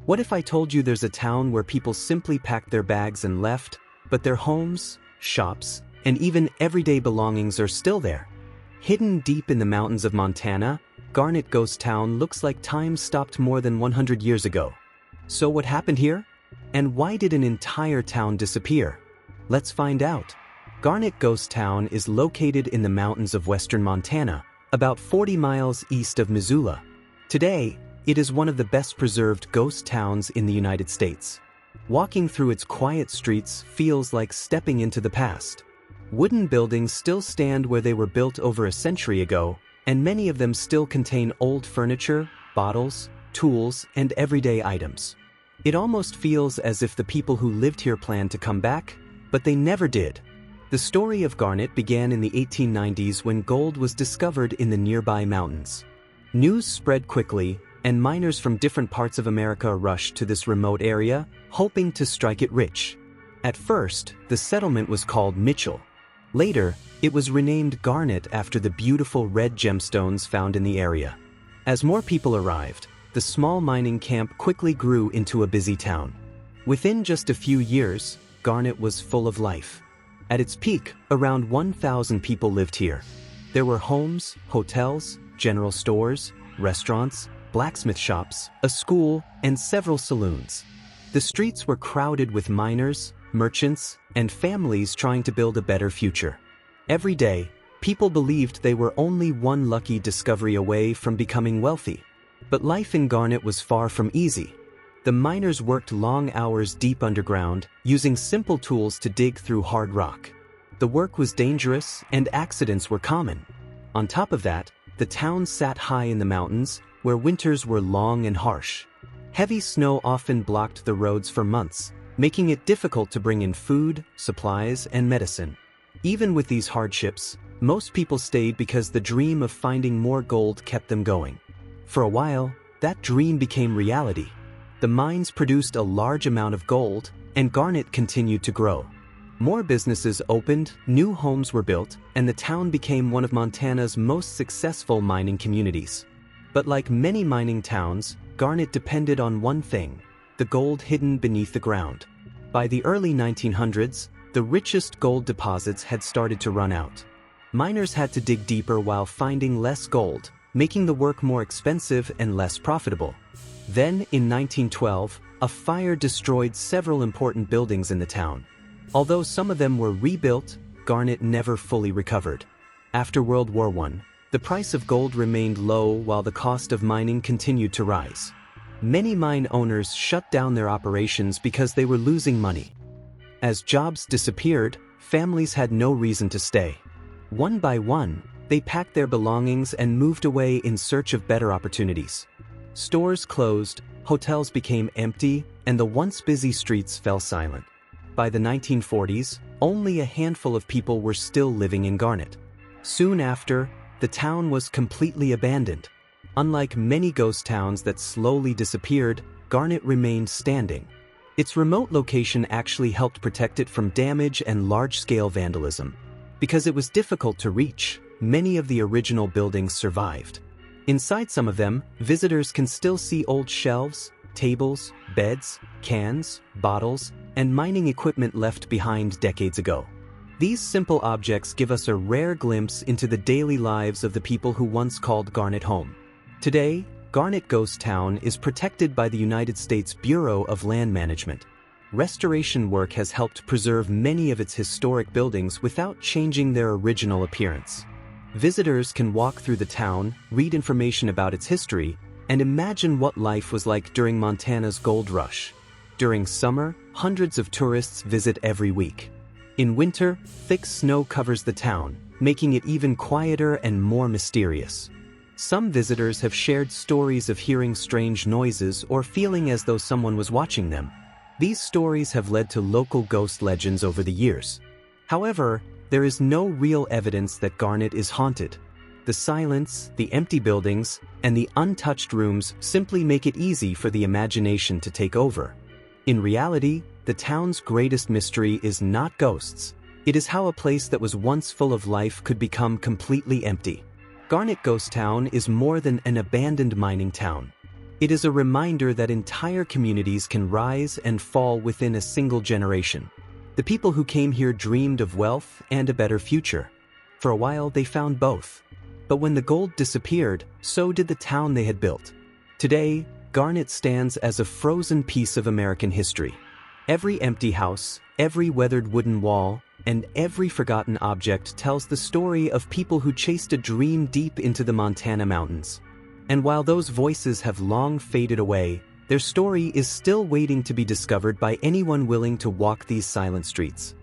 What if I told you there's a town where people simply packed their bags and left, but their homes, shops, and even everyday belongings are still there? Hidden deep in the mountains of Montana, Garnet Ghost Town looks like time stopped more than 100 years ago. So what happened here? And why did an entire town disappear? Let's find out. Garnet Ghost Town is located in the mountains of western Montana, about 40 miles east of Missoula. Today, it is one of the best preserved ghost towns in the United States. Walking through its quiet streets feels like stepping into the past. Wooden buildings still stand where they were built over a century ago, and many of them still contain old furniture, bottles, tools, and everyday items. It almost feels as if the people who lived here planned to come back, but they never did. The story of Garnet began in the 1890s when gold was discovered in the nearby mountains. News spread quickly, and miners from different parts of America rushed to this remote area, hoping to strike it rich. At first, the settlement was called Mitchell. Later, it was renamed Garnet after the beautiful red gemstones found in the area. As more people arrived, the small mining camp quickly grew into a busy town. Within just a few years, Garnet was full of life. At its peak, around 1,000 people lived here. There were homes, hotels, general stores, restaurants, blacksmith shops, a school, and several saloons. The streets were crowded with miners, merchants, and families trying to build a better future. Every day, people believed they were only one lucky discovery away from becoming wealthy. But life in Garnet was far from easy. The miners worked long hours deep underground, using simple tools to dig through hard rock. The work was dangerous, and accidents were common. On top of that, the town sat high in the mountains, where winters were long and harsh. Heavy snow often blocked the roads for months, making it difficult to bring in food, supplies, and medicine. Even with these hardships, most people stayed because the dream of finding more gold kept them going. For a while, that dream became reality. The mines produced a large amount of gold, and Garnet continued to grow. More businesses opened, new homes were built, and the town became one of Montana's most successful mining communities. But like many mining towns, Garnet depended on one thing: the gold hidden beneath the ground. By the early 1900s, the richest gold deposits had started to run out. Miners had to dig deeper while finding less gold, making the work more expensive and less profitable. Then, in 1912, a fire destroyed several important buildings in the town. Although some of them were rebuilt, Garnet never fully recovered. After World War I, the price of gold remained low while the cost of mining continued to rise. Many mine owners shut down their operations because they were losing money. As jobs disappeared, families had no reason to stay. One by one, they packed their belongings and moved away in search of better opportunities. Stores closed, hotels became empty, and the once busy streets fell silent. By the 1940s, only a handful of people were still living in Garnet. Soon after, the town was completely abandoned. Unlike many ghost towns that slowly disappeared, Garnet remained standing. Its remote location actually helped protect it from damage and large-scale vandalism. Because it was difficult to reach, many of the original buildings survived. Inside some of them, visitors can still see old shelves, tables, beds, cans, bottles, and mining equipment left behind decades ago. These simple objects give us a rare glimpse into the daily lives of the people who once called Garnet home. Today, Garnet Ghost Town is protected by the United States Bureau of Land Management. Restoration work has helped preserve many of its historic buildings without changing their original appearance. Visitors can walk through the town, read information about its history, and imagine what life was like during Montana's gold rush. During summer, hundreds of tourists visit every week. In winter, thick snow covers the town, making it even quieter and more mysterious. Some visitors have shared stories of hearing strange noises or feeling as though someone was watching them. These stories have led to local ghost legends over the years. However, there is no real evidence that Garnet is haunted. The silence, the empty buildings, and the untouched rooms simply make it easy for the imagination to take over. In reality, the town's greatest mystery is not ghosts. It is how a place that was once full of life could become completely empty. Garnet Ghost Town is more than an abandoned mining town. It is a reminder that entire communities can rise and fall within a single generation. The people who came here dreamed of wealth and a better future. For a while, they found both. But when the gold disappeared, so did the town they had built. Today, Garnet stands as a frozen piece of American history. Every empty house, every weathered wooden wall, and every forgotten object tells the story of people who chased a dream deep into the Montana mountains. And while those voices have long faded away, their story is still waiting to be discovered by anyone willing to walk these silent streets.